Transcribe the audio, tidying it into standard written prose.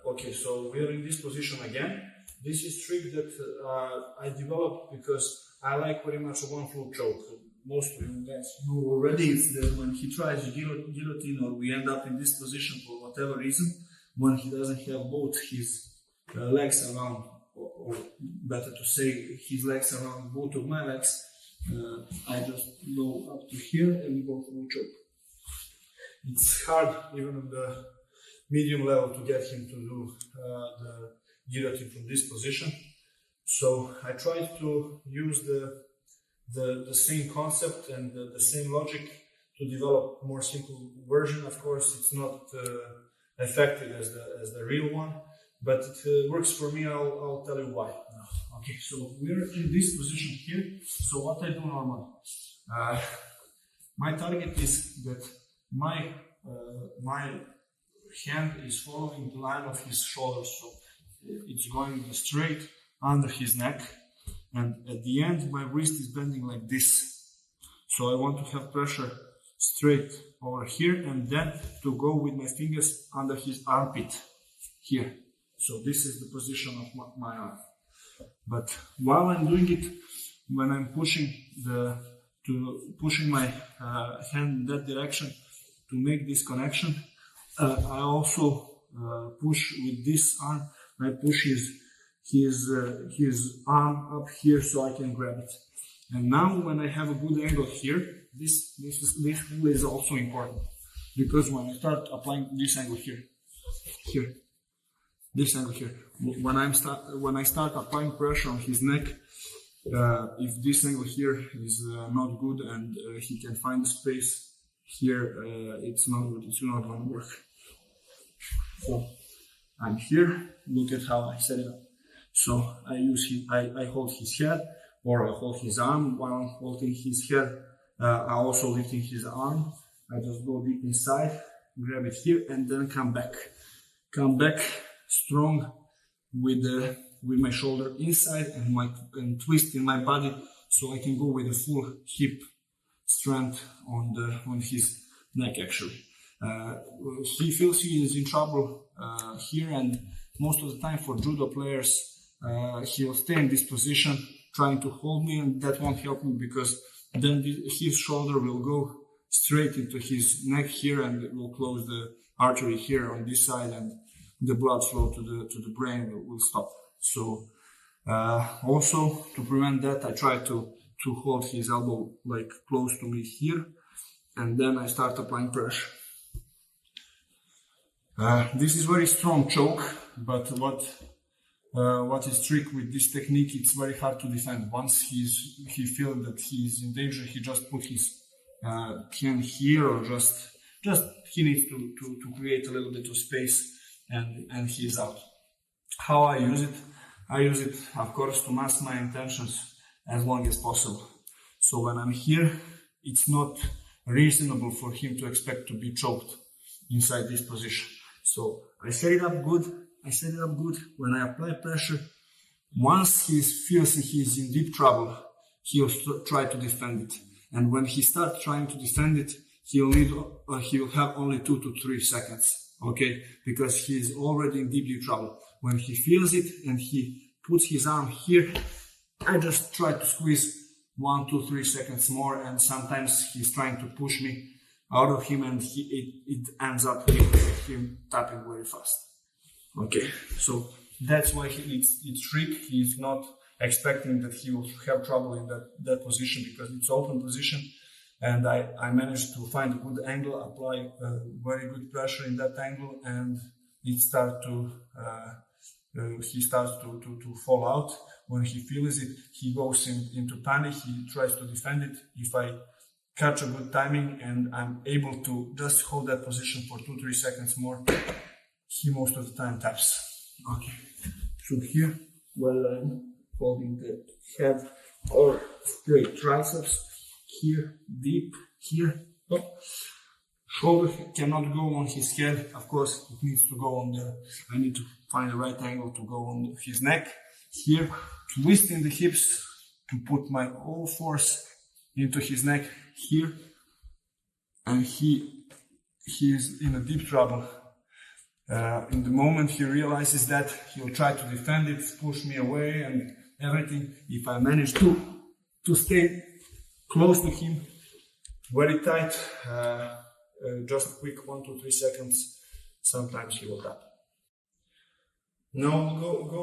Okay, so we are in this position again. This is trick that I developed because I like very much a one-flow choke. Most of you guys know already, it's that when he tries guillotine or we end up in this position for whatever reason, when he doesn't have both his legs around, or better to say, his legs around both of my legs, I just go up to here and go for a choke. It's hard, even on the medium level, to get him to do the guillotine from this position. So I tried to use the same concept and the same logic to develop a more simple version. Of course, it's not effective as the real one, but it works for me. I'll tell you why now. Okay, so we're in this position here. So what I do normally, my target is that my hand is following the line of his shoulders, so it's going straight under his neck, and at the end my wrist is bending like this. So I want to have pressure straight over here, and then to go with my fingers under his armpit here. So this is the position of my arm. But while I'm doing it, when I'm pushing my hand in that direction to make this connection, I also push with this arm. I push his arm up here so I can grab it. And now when I have a good angle here, this angle is also important, because when I start applying this angle here, this angle here, when I start applying pressure on his neck, if this angle here is not good and he can find the space here, it's not good. It's not going to work. So I'm here. Look at how I set it up. So I hold his head, or I hold his arm while I'm holding his head. I also lifting his arm. I just go deep inside, grab it here, and then come back. Come back strong with my shoulder inside and twist in my body, so I can go with the full hip strength on his neck. Actually, he feels he is in trouble here, and most of the time for judo players, he will stay in this position trying to hold me, and that won't help me, because then his shoulder will go straight into his neck here, and it will close the artery here on this side, and the blood flow to the brain will stop. So also to prevent that, I try to hold his elbow like close to me here, and then I start applying pressure. This is very strong choke, but what is trick with this technique, it's very hard to defend. Once he feels that he is in danger, he just put his hand here, or just he needs to create a little bit of space, and he is out. How I use it? I use it, of course, to mask my intentions as long as possible. So when I'm here, it's not reasonable for him to expect to be choked inside this position. So I set it up good. When I apply pressure, once he feels he's in deep trouble, he'll try to defend it. And when he starts trying to defend it, he will have only 2 to 3 seconds, okay? Because he's already in deep trouble. When he feels it and he puts his arm here, I just try to squeeze 1, 2, 3 seconds more, and sometimes he's trying to push me out of him, and it ends up with him tapping very fast. Okay, so that's why it's trick. He's not expecting that he will have trouble in that position, because it's open position, and I managed to find a good angle, apply very good pressure in that angle, and he starts to fall out. When he feels it, he goes into panic. He tries to defend it. If I catch a good timing and I'm able to just hold that position for 2-3 seconds more, he most of the time taps. Okay, so here, while I'm holding the head or straight triceps, here, deep, here, up. Shoulder cannot go on his head, of course, it needs to go on I need to find the right angle to go on his neck. Here, twist in the hips to put my all force into his neck here, and he is in a deep trouble. In the moment he realizes that, he'll try to defend it, push me away and everything. If I manage to stay close to him, very tight, just quick 1 to 3 seconds, sometimes he will tap. Now go